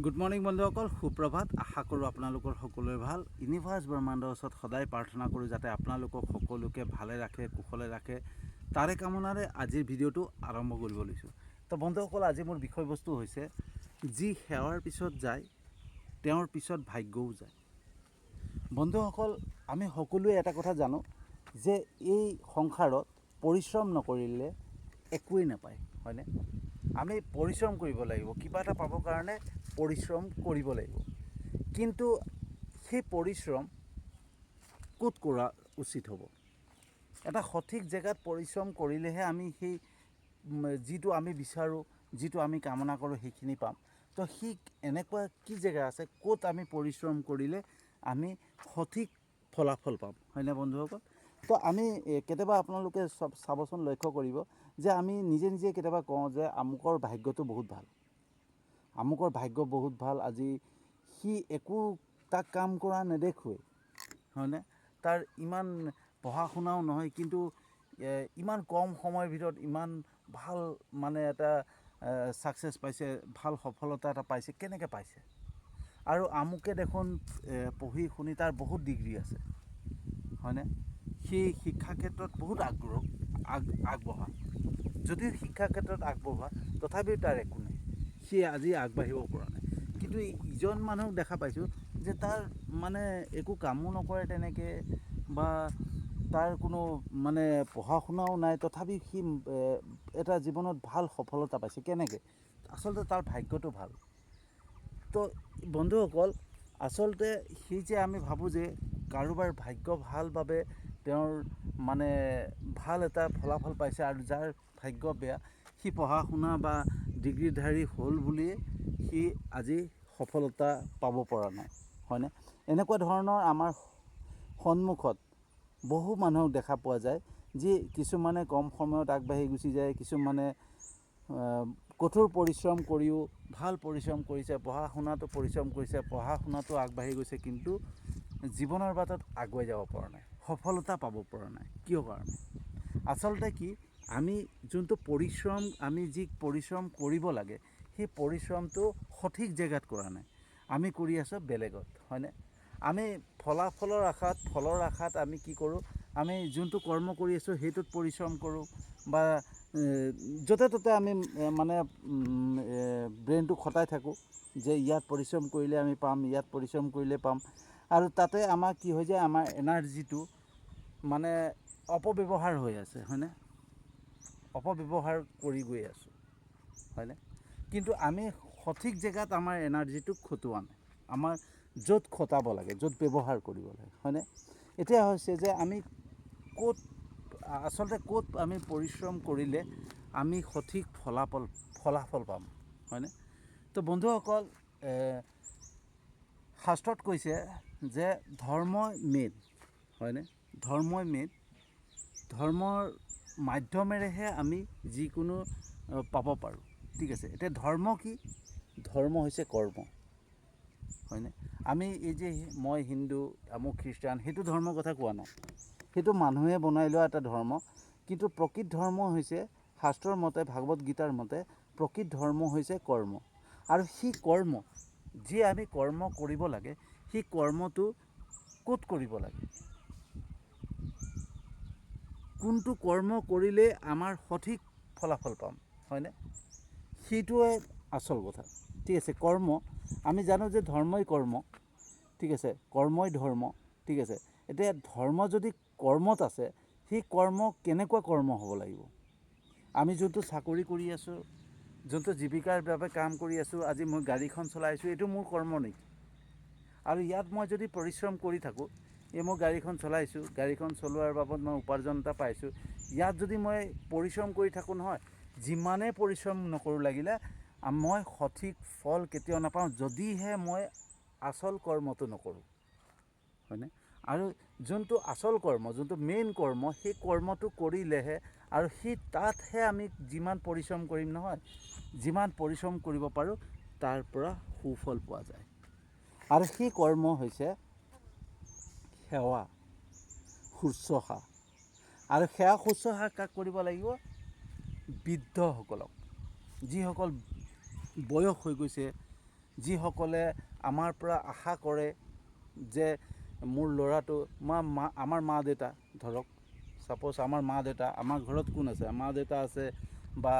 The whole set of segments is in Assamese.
গুড মৰ্ণিং বন্ধুসকল, সুপ্ৰভাত। আশা কৰোঁ আপোনালোকৰ সকলোৱে ভাল। ইউনিভাৰ্ছ ব্ৰহ্মাণ্ডৰ ওচৰত সদায় প্ৰাৰ্থনা কৰোঁ যাতে আপোনালোকক সকলোকে ভালে ৰাখে, কুশলে ৰাখে। তাৰে কামনাৰে আজিৰ ভিডিঅ'টো আৰম্ভ কৰিব লৈছোঁ। তো বন্ধুসকল, আজি মোৰ বিষয়বস্তু হৈছে যি সেৱাৰ পিছত যায় তেওঁৰ পিছত ভাগ্যও যায়। বন্ধুসকল, আমি সকলোৱে এটা কথা জানো যে এই সংসাৰত পৰিশ্ৰম নকৰিলে একোৱেই নাপায়, হয়নে? আমি পৰিশ্ৰম কৰিব লাগিব, কিবা এটা পাবৰ কাৰণে পৰিশ্ৰম কৰিব লাগিব। কিন্তু সেই পৰিশ্ৰম ক'ত কৰা উচিত হ'ব? এটা সঠিক জেগাত পৰিশ্ৰম কৰিলেহে আমি সেই যিটো আমি বিচাৰোঁ, যিটো আমি কামনা কৰোঁ সেইখিনি পাম। তো সি এনেকুৱা কি জেগা আছে ক'ত আমি পৰিশ্ৰম কৰিলে আমি সঠিক ফলাফল পাম, হয়নে বন্ধুসকল? তো আমি কেতিয়াবা আপোনালোকে চাবচোন, লক্ষ্য কৰিব যে আমি নিজে নিজে কেতিয়াবা কওঁ যে আমুকৰ ভাগ্যটো বহুত ভাল, আমুকৰ ভাগ্য বহুত ভাল, আজি সি একো তাক কাম কৰা নেদেখোৱেই, হয়নে? তাৰ ইমান পঢ়া শুনাও নহয়, কিন্তু ইমান কম সময়ৰ ভিতৰত ইমান ভাল মানে এটা ছাকচেছ পাইছে, ভাল সফলতা এটা পাইছে। কেনেকৈ পাইছে? আৰু আমুকে দেখোন পঢ়ি শুনি তাৰ বহুত ডিগ্ৰী আছে, হয়নে? সি শিক্ষা ক্ষেত্ৰত বহুত আগবঢ়া, যদিও শিক্ষা ক্ষেত্ৰত আগবঢ়া তথাপিও তাৰ একো নাই, সি আজি আগবাঢ়িব পৰা নাই। কিন্তু ইজন মানুহক দেখা পাইছোঁ যে তাৰ মানে একো কামো নকৰে তেনেকৈ, বা তাৰ কোনো মানে পঢ়া শুনাও নাই, তথাপি সি এটা জীৱনত ভাল সফলতা পাইছে। কেনেকৈ? আচলতে তাৰ ভাগ্যটো ভাল। তো বন্ধুসকল, আচলতে সেই যে আমি ভাবোঁ যে কাৰোবাৰ ভাগ্য ভাল বাবে তেওঁৰ মানে ভাল এটা ফলাফল পাইছে, আৰু যাৰ ভাগ্য বেয়া সি পঢ়া শুনা বা ডিগ্ৰীধাৰী হ'ল বুলিয়ে সি আজি সফলতা পাব পৰা নাই, হয়নে? এনেকুৱা ধৰণৰ আমাৰ সন্মুখত বহু মানুহক দেখা পোৱা যায়, যি কিছুমানে কম সময়ত আগবাঢ়ি গুচি যায়, কিছুমানে কঠোৰ পৰিশ্ৰম কৰিও ভাল পৰিশ্ৰম কৰিছে, পঢ়া শুনাটো পৰিশ্ৰম কৰিছে, পঢ়া শুনাটো আগবাঢ়ি গৈছে, কিন্তু জীৱনৰ বাটত আগুৱাই যাব পৰা নাই, সফলতা পাব পৰা নাই। কিয় কাৰণে? আচলতে কি, আমি যোনটো পৰিশ্ৰম, আমি যি পৰিশ্ৰম কৰিব লাগে সেই পৰিশ্ৰমটো সঠিক জেগাত কৰা নাই, আমি কৰি আছোঁ বেলেগত, হয়নে? আমি ফলাফলৰ আশাত আমি কি কৰোঁ, আমি যোনটো কৰ্ম কৰি আছোঁ সেইটোত পৰিশ্ৰম কৰোঁ, বা য'তে ত'তে আমি মানে ব্ৰেইনটো খটাই থাকোঁ যে ইয়াত পৰিশ্ৰম কৰিলে আমি পাম, ইয়াত পৰিশ্ৰম কৰিলে পাম, আৰু তাতে আমাৰ কি হৈ যায়, আমাৰ এনাৰ্জিটো মানে অপব্যৱহাৰ হৈ আছে, হয়নে? অপব্যৱহাৰ কৰি গৈ আছোঁ, হয়নে? কিন্তু আমি সঠিক জেগাত আমাৰ এনাৰ্জিটো খটুৱা নাই, আমাৰ য'ত খটাব লাগে, য'ত ব্যৱহাৰ কৰিব লাগে, হয়নে? এতিয়া হৈছে যে আমি আচলতে ক'ত আমি পৰিশ্ৰম কৰিলে আমি সঠিক ফলাফল পাম, হয়নে? তো বন্ধুসকল, শাস্ত্ৰত কৈছে যে ধৰ্মই মেইন, হয়নে? ধৰ্মই মেইন, ধৰ্মৰ মাধ্যমেৰেহে আমি যিকোনো পাব পাৰোঁ, ঠিক আছে? এতিয়া ধৰ্ম কি? ধৰ্ম হৈছে কৰ্ম, হয়নে? আমি এই যে মই হিন্দু, আমুক খ্ৰীষ্টান, সেইটো ধৰ্মৰ কথা কোৱা নাই, সেইটো মানুহে বনাই লোৱা এটা ধৰ্ম। কিন্তু প্ৰকৃত ধৰ্ম হৈছে শাস্ত্ৰৰ মতে, ভাগৱত গীতাৰ মতে প্ৰকৃত ধৰ্ম হৈছে কৰ্ম। আৰু সেই কৰ্ম, যি আমি কৰ্ম কৰিব লাগে, সেই কৰ্মটো ক'ত কৰিব লাগে, কোনটো কৰ্ম কৰিলে আমাৰ সঠিক ফলাফল পাম, হয়নে? সেইটোৱে আচল কথা, ঠিক আছে? কৰ্ম, আমি জানো যে ধৰ্মই কৰ্ম, ঠিক আছে? কৰ্মই ধৰ্ম, ঠিক আছে? এতিয়া ধৰ্ম যদি কৰ্মত আছে, সেই কৰ্ম কেনেকুৱা কৰ্ম হ'ব লাগিব? আমি যোনটো চাকৰি কৰি আছোঁ, যোনটো জীৱিকাৰ বাবে কাম কৰি আছোঁ, আজি মই গাড়ীখন চলাইছোঁ, এইটো মোৰ কৰ্ম নেকি? আৰু ইয়াত মই যদি পৰিশ্ৰম কৰি থাকোঁ, এই মই গাড়ীখন চলাইছোঁ, গাড়ীখন চলোৱাৰ বাবদ মই উপাৰ্জন এটা পাইছোঁ, ইয়াত যদি মই পৰিশ্ৰম কৰি থাকোঁ নহয়, যিমানেই পৰিশ্ৰম নকৰোঁ লাগিলে, মই সঠিক ফল কেতিয়াও নাপাওঁ, যদিহে মই আচল কৰ্মটো নকৰোঁ, হয়নে? আৰু যোনটো আচল কৰ্ম, যোনটো মেইন কৰ্ম, সেই কৰ্মটো কৰিলেহে, আৰু তাতহে আমি যিমান পৰিশ্ৰম কৰিম নহয়, যিমান পৰিশ্ৰম কৰিব পাৰোঁ তাৰ পৰা সুফল পোৱা যায়। আৰু সেই কৰ্ম হৈছে সেৱা শুশ্ৰূষা। আৰু সেৱা শুশ্ৰূষা কাক কৰিব লাগিব? বৃদ্ধসকলক, যিসকল বয়স হৈ গৈছে, যিসকলে আমাৰ পৰা আশা কৰে যে মোৰ ল'ৰাটো আমাৰ মা দেউতা ধৰক, ছাপ'জ আমাৰ মা দেউতা, আমাৰ ঘৰত কোন আছে, মা দেউতা আছে বা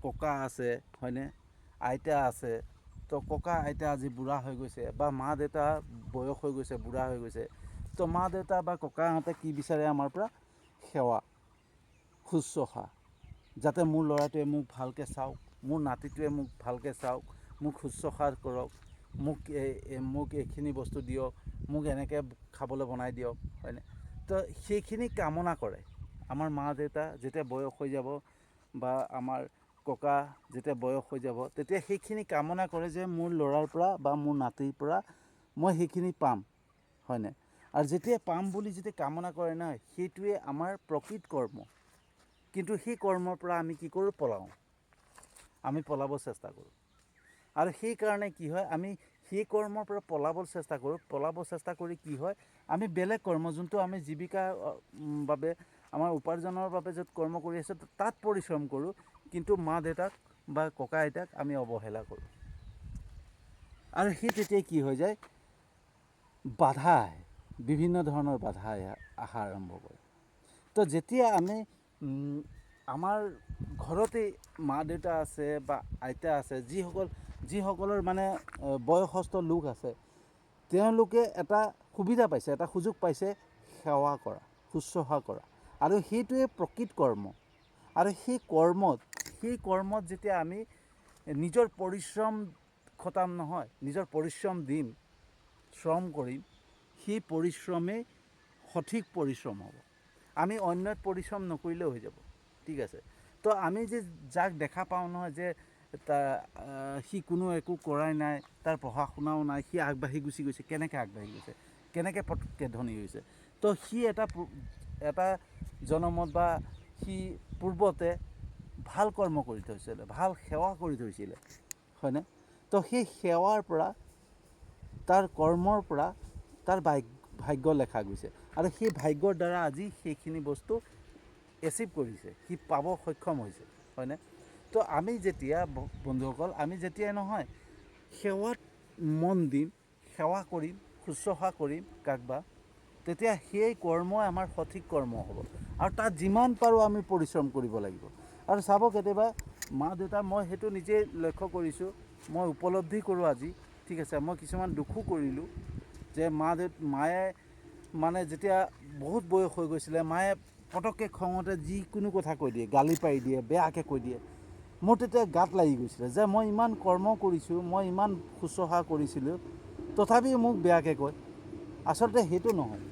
ককা আছে, হয়নে, আইতা আছে। তো ককা আইতা আজি বুঢ়া হৈ গৈছে বা মা দেউতা বয়স হৈ গৈছে, বুঢ়া হৈ গৈছে। তো মা দেউতা বা ককাহঁতে কি বিচাৰে আমাৰ পৰা? সেৱা, শুশ্ৰূষা, যাতে মোৰ ল'ৰাটোৱে মোক ভালকৈ চাওক, মোৰ নাতিটোৱে মোক ভালকৈ চাওক, মোক শুশ্ৰূষা কৰক, মোক এইখিনি বস্তু দিয়ক, মোক এনেকৈ খাবলৈ বনাই দিয়ক, হয়নে। তো সেইখিনি কামনা কৰে। আমাৰ মা দেউতা যেতিয়া বয়স হৈ যাব বা আমাৰ ককা যেতিয়া বয়স হৈ যাব, তেতিয়া সেইখিনি কামনা কৰে যে মোৰ ল'ৰাৰ পৰা বা মোৰ নাতিৰ পৰা মই সেইখিনি পাম, হয়নে। আৰু যেতিয়া পাম বুলি যেতিয়া কামনা কৰে নহয়, সেইটোৱে আমাৰ প্ৰকৃত কৰ্ম। কিন্তু সেই কৰ্মৰ পৰা আমি কি কৰোঁ? পলাওঁ, আমি পলাব চেষ্টা কৰোঁ। আৰু সেইকাৰণে কি হয়, আমি সেই কৰ্মৰ পৰা পলাব চেষ্টা কৰোঁ। পলাব চেষ্টা কৰি কি হয়, আমি বেলেগ কৰ্ম, যোনটো আমি জীৱিকাৰ বাবে, আমাৰ উপাৰ্জনৰ বাবে য'ত কৰ্ম কৰি আছোঁ তাত পৰিশ্ৰম কৰোঁ, কিন্তু মা দেউতাক বা ককা আইতাক আমি অৱহেলা কৰোঁ। আৰু সেই তেতিয়াই কি হৈ যায়, বাধা আহে, বিভিন্ন ধৰণৰ বাধা অহা আৰম্ভ কৰে। তো যেতিয়া আমি আমাৰ ঘৰতেই মা দেউতা আছে বা আইতা আছে, যিসকলৰ মানে বয়সস্থ লোক আছে, তেওঁলোকে এটা সুবিধা পাইছে, এটা সুযোগ পাইছে সেৱা কৰা, শুশ্ৰূষা কৰা। আৰু সেইটোৱে প্ৰকৃত কৰ্ম। আৰু সেই কৰ্মত যেতিয়া আমি নিজৰ পৰিশ্ৰম খটাম নহয়, নিজৰ পৰিশ্ৰম দিম, শ্ৰম কৰিম, সেই পৰিশ্ৰমেই সঠিক পৰিশ্ৰম হ'ব। আমি অন্যত পৰিশ্ৰম নকৰিলেও হৈ যাব, ঠিক আছে। তো আমি যে যাক দেখা পাওঁ নহয় যে সি কোনো একো কৰাই নাই, তাৰ পঢ়া শুনাও নাই, সি আগবাঢ়ি গুচি গৈছে। কেনেকৈ আগবাঢ়ি গৈছে? কেনেকৈ পটককৈ ধনী হৈছে? তো সি এটা জনমত বা সি পূৰ্বতে ভাল কৰ্ম কৰি থৈছিলে, ভাল সেৱা কৰি থৈছিলে, হয়নে। তো সেই সেৱাৰ পৰা, তাৰ কৰ্মৰ পৰা তাৰ ভাগ্য লেখা গৈছে। আৰু সেই ভাগ্যৰ দ্বাৰা আজি সেইখিনি বস্তু এচিভ কৰিছে, সি পাব সক্ষম হৈছে, হয়নে। তো আমি যেতিয়া, বন্ধুসকল, আমি যেতিয়াই নহয় সেৱাত মন দিম, সেৱা কৰিম, শুশ্ৰূষা কৰিম কাকবা, তেতিয়া সেই কৰ্মই আমাৰ সঠিক কৰ্ম হ'ব। আৰু তাত যিমান পাৰোঁ আমি পৰিশ্ৰম কৰিব লাগিব। আৰু চাব, কেতিয়াবা মা দেউতা, মই সেইটো নিজেই লক্ষ্য কৰিছোঁ, মই উপলব্ধি কৰোঁ আজি, ঠিক আছে। মই কিছুমান দুখো কৰিলোঁ যে মায়ে মানে যেতিয়া বহুত বয়স হৈ গৈছিলে, মায়ে পটককৈ খঙতে যিকোনো কথা কৈ দিয়ে, গালি পাৰি দিয়ে, বেয়াকৈ কৈ দিয়ে। মোৰ তেতিয়া গাত লাগি গৈছিলে যে মই ইমান কৰ্ম কৰিছোঁ, মই ইমান শুশ্ৰূষা কৰিছিলোঁ, তথাপিও মোক বেয়াকৈ কয়। আচলতে সেইটো নহয়।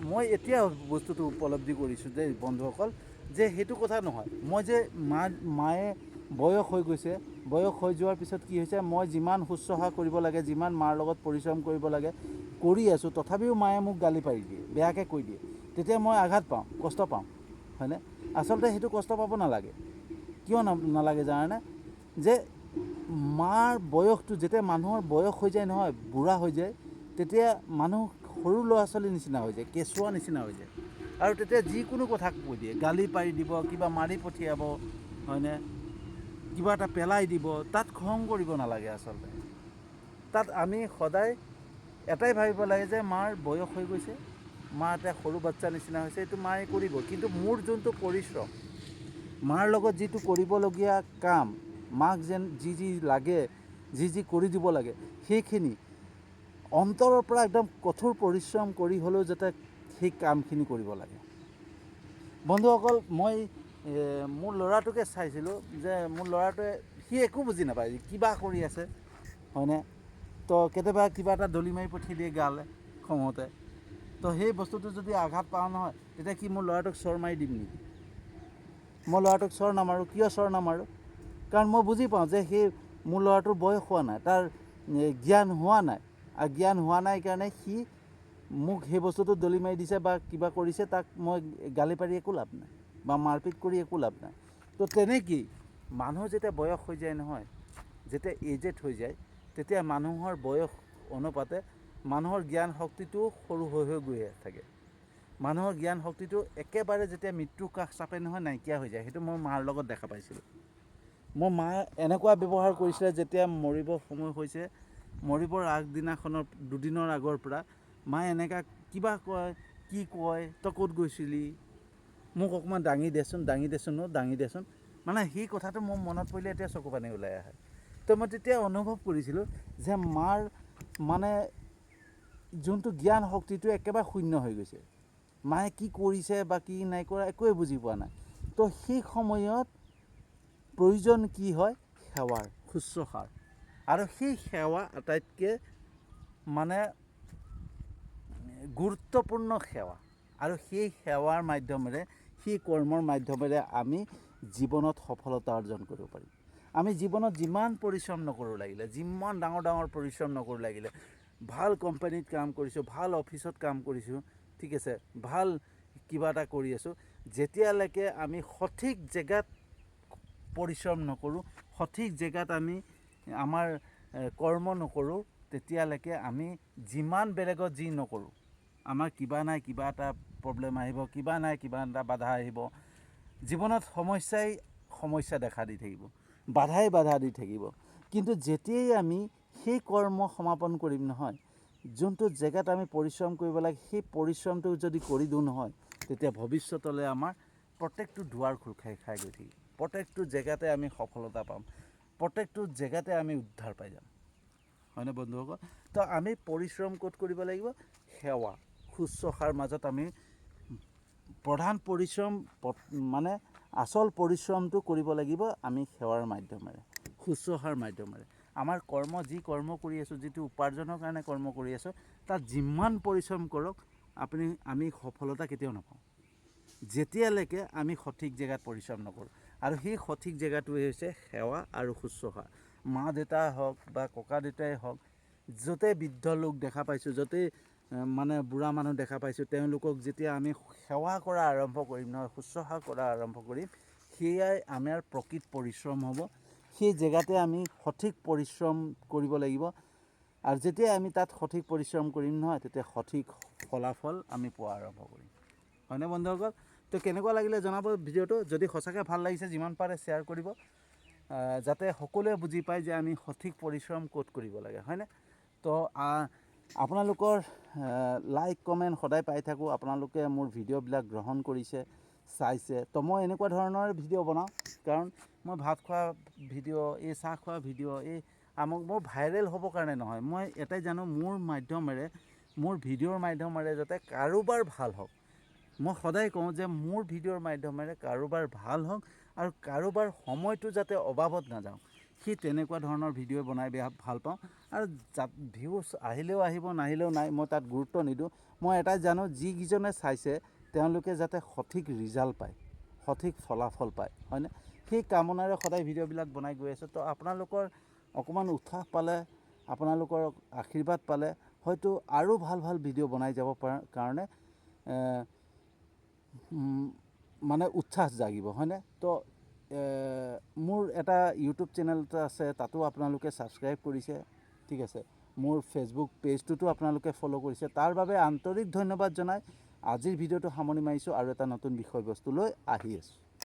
মই এতিয়া বস্তুটো উপলব্ধি কৰিছোঁ যে বন্ধুসকল, যে সেইটো কথা নহয়। মই যে মায়ে বয়স হৈ গৈছে, বয়স হৈ যোৱাৰ পিছত কি হৈছে, মই যিমান শুশ্ৰূষা কৰিব লাগে, যিমান মাৰ লগত পৰিশ্ৰম কৰিব লাগে কৰি আছোঁ, তথাপিও মায়ে মোক গালি পাৰি দিয়ে, বেয়াকৈ কৈ দিয়ে। তেতিয়া মই আঘাত পাওঁ, কষ্ট পাওঁ, হয়নে। আচলতে সেইটো কষ্ট পাব নালাগে। কিয় নালাগে জানেনে? যে মাৰ বয়সটো, যেতিয়া মানুহৰ বয়স হৈ যায় নহয়, বুঢ়া হৈ যায়, তেতিয়া মানুহ সৰু ল'ৰা ছোৱালীৰ নিচিনা হৈ যায়, কেঁচুৱা নিচিনা হৈ যায়। আৰু তেতিয়া যিকোনো কথা কৈ দিয়ে, গালি পাৰি দিব, কিবা মাৰি পঠিয়াব, হয়নে, কিবা এটা পেলাই দিব। তাত খং কৰিব নালাগে। আচলতে তাত আমি সদায় এটাই ভাবিব লাগে যে মাৰ বয়স হৈ গৈছে, মা এতিয়া সৰু বাচ্ছা নিচিনা হৈছে, এইটো মায়ে কৰিব। কিন্তু মোৰ যোনটো পৰিশ্ৰম, মাৰ লগত যিটো কৰিবলগীয়া কাম, মাক যি লাগে, যি কৰি দিব লাগে, সেইখিনি অন্তৰৰ পৰা একদম কঠোৰ পৰিশ্ৰম কৰি হ'লেও যাতে সেই কামখিনি কৰিব লাগে। বন্ধুসকল, মই মোৰ ল'ৰাটোকে চাইছিলোঁ যে মোৰ ল'ৰাটোৱে, সি একো বুজি নাপায়, কিবা কৰি আছে, হয়নে। তো কেতিয়াবা কিবা এটা দলি মাৰি পঠিয়াই দিয়ে গালে খঙতে। তো সেই বস্তুটো যদি আঘাত পাওঁ নহয়, তেতিয়া কি মোৰ ল'ৰাটোক চৰ মাৰি দিম নেকি? মই ল'ৰাটোক চৰ নামাৰোঁ। কিয় চৰ নামাৰোঁ? কাৰণ মই বুজি পাওঁ যে সেই মোৰ ল'ৰাটোৰ বয়স হোৱা নাই, তাৰ জ্ঞান হোৱা নাই। আৰু জ্ঞান হোৱা নাই কাৰণে সি মোক সেই বস্তুটো দলি মাৰি দিছে বা কিবা কৰিছে, তাক মই গালি পাৰি একো লাভ নাই বা মাৰপিট কৰি একো লাভ নাই। তো তেনেকেই মানুহ যেতিয়া বয়স হৈ যায় নহয়, যেতিয়া এজেড হৈ যায়, তেতিয়া মানুহৰ বয়স অনুপাতে মানুহৰ জ্ঞান শক্তিটো সৰু হৈ গৈ থাকে। মানুহৰ জ্ঞান শক্তিটো একেবাৰে যেতিয়া মৃত্যুৰ কাষ চাপে নহয়, নাইকিয়া হৈ যায়। সেইটো মই মাৰ লগত দেখা পাইছিলোঁ। মোৰ মায়ে এনেকুৱা ব্যৱহাৰ কৰিছিলে, যেতিয়া মৰিব সময় হৈছে, মৰিবৰ আগদিনাখনৰ দুদিনৰ আগৰ পৰা মায়ে এনেকুৱা কিবা কয়, কি কয়, তই ক'ত গৈছিলি, মোক অকণমান দাঙি দেচোন মানে সেই কথাটো মোৰ মনত পৰিলে এতিয়া চকু পানী ওলাই আহে। তো মই তেতিয়া অনুভৱ কৰিছিলোঁ যে মাৰ মানে যোনটো জ্ঞান শক্তিটো একেবাৰে শূন্য হৈ গৈছে। মায়ে কি কৰিছে বা কি নাই কৰা একোৱে বুজি পোৱা নাই। তো সেই সময়ত প্ৰয়োজন কি হয়? সেৱাৰ, শুশ্ৰূষাৰ। আৰু সেই সেৱা আটাইতকৈ মানে গুৰুত্বপূৰ্ণ সেৱা। আৰু সেই সেৱাৰ মাধ্যমেৰে, সেই কৰ্মৰ মাধ্যমেৰে আমি জীৱনত সফলতা অৰ্জন কৰিব পাৰিম। আমি জীৱনত যিমান পৰিশ্ৰম নকৰোঁ লাগিলে, যিমান ডাঙৰ ডাঙৰ পৰিশ্ৰম নকৰোঁ লাগিলে, ভাল কোম্পানীত কাম কৰিছোঁ, ভাল অফিচত কাম কৰিছোঁ, ঠিক আছে, ভাল কিবা এটা কৰি আছোঁ, যেতিয়ালৈকে আমি সঠিক জেগাত পৰিশ্ৰম নকৰোঁ, সঠিক জেগাত আমি আমাৰ কৰ্ম নকৰোঁ, তেতিয়ালৈকে আমি যিমান বেলেগত যি নকৰোঁ, আমাৰ কিবা নাই কিবা এটা প্ৰব্লেম আহিব, কিবা নাই কিবা এটা বাধা আহিব। জীৱনত সমস্যা দেখা দি থাকিব, বাধা দি থাকিব। কিন্তু যেতিয়াই আমি সেই কৰ্ম সমাপন কৰিম নহয়, যোনটো জেগাত আমি পৰিশ্ৰম কৰিব লাগে, সেই পৰিশ্ৰমটো যদি কৰি দিওঁ নহয়, তেতিয়া ভৱিষ্যতলৈ আমাৰ প্ৰত্যেকটো দুৱাৰ খোল খাই গৈ থাকিব। প্ৰত্যেকটো জেগাতে আমি সফলতা পাম, প্ৰত্যেকটো জেগাতে আমি উদ্ধাৰ পাই যাম, হয়নে বন্ধুসকল? তো আমি পৰিশ্ৰম ক'ত কৰিব লাগিব? সেৱা, শুশ্ৰূষাৰ মাজত আমি প্ৰধান পৰিশ্ৰম মানে আচল পৰিশ্ৰমটো কৰিব লাগিব আমি সেৱাৰ মাধ্যমেৰে, শুশ্ৰূষাৰ মাধ্যমেৰে। আমাৰ যি কৰ্ম কৰি আছোঁ, যিটো উপাৰ্জনৰ কাৰণে কৰ্ম কৰি আছোঁ, তাত যিমান পৰিশ্ৰম কৰক আমি সফলতা কেতিয়াও নাপাওঁ, যেতিয়ালৈকে আমি সঠিক জেগাত পৰিশ্ৰম নকৰোঁ। আৰু সেই সঠিক জেগাটোৱে হৈছে সেৱা আৰু শুশ্ৰূষা। মা দেউতাই হওক বা ককা দেউতাই হওক, য'তেই বৃদ্ধ লোক দেখা পাইছোঁ, য'তেই মানে বুঢ়া মানুহ দেখা পাইছোঁ, তেওঁলোকক যেতিয়া আমি সেৱা কৰা আৰম্ভ কৰিম নহয়, শুশ্ৰূষা কৰা আৰম্ভ কৰিম, সেয়াই আমাৰ প্ৰকৃত পৰিশ্ৰম হ'ব। সেই জেগাতে আমি সঠিক পৰিশ্ৰম কৰিব লাগিব। আৰু যেতিয়া আমি তাত সঠিক পৰিশ্ৰম কৰিম নহয়, তেতিয়া সঠিক ফলাফল আমি পোৱা আৰম্ভ কৰিম, হয়নে বন্ধুসকল? তো কেনেকুৱা লাগিলে জনাব ভিডিঅ'টো। যদি সঁচাকৈ ভাল লাগিছে, যিমান পাৰে শ্বেয়াৰ কৰিব, যাতে সকলোৱে বুজি পায় যে আমি সঠিক পৰিশ্ৰম ক'ত কৰিব লাগে, হয়নে? তো আপোনালোকৰ লাইক কমেণ্ট সদায় পাই থাকোঁ। আপোনালোকে মোৰ ভিডিঅ'বিলাক গ্ৰহণ কৰিছে, চাইছে। তো মই এনেকুৱা ধৰণৰ ভিডিঅ' বনাওঁ, কাৰণ মই ভাত খোৱা ভিডিঅ', এই চাহ খোৱা ভিডিঅ', মোৰ ভাইৰেল হ'বৰ কাৰণে নহয়। মই এটাই জানো, মোৰ ভিডিঅ'ৰ মাধ্যমেৰে যাতে কাৰোবাৰ ভাল হওক। মই সদায় কওঁ যে মোৰ ভিডিঅ'ৰ মাধ্যমেৰে কাৰোবাৰ ভাল হওক, আৰু কাৰোবাৰ সময়টো যাতে অবাবত নাযাওঁ, সেই তেনেকুৱা ধৰণৰ ভিডিঅ' বনাই ভাল পাওঁ। আৰু ভিউজ আহিলেও আহিব, নাহিলেও নাই, মই তাত গুৰুত্ব নিদিওঁ। মই এটাই জানো, যিকেইজনে চাইছে তেওঁলোকে যাতে সঠিক ৰিজাল্ট পায়, সঠিক ফলাফল পায়, হয়নে? সেই কামনাৰে সদায় ভিডিঅ'বিলাক বনাই গৈ আছোঁ। তো আপোনালোকৰ অকণমান উৎসাহ পালে, আপোনালোকৰ আশীৰ্বাদ পালে হয়তো আৰু ভাল ভাল ভিডিঅ' বনাই যাব কাৰণে মানে উৎসাহ জাগিব, হয়নে? তো মোৰ এটা ইউটিউব চেনেল এটা আছে, তাতো আপোনালোকে ছাবস্ক্ৰাইব কৰিছে, ঠিক আছে। মোৰ ফেচবুক পেজটোতো আপোনালোকে ফ'ল' কৰিছে, তাৰ বাবে আন্তৰিক ধন্যবাদ জনাই আজিৰ ভিডিঅ'টো সামৰণি মাৰিছোঁ, আৰু এটা নতুন বিষয়বস্তু লৈ আহি আছোঁ।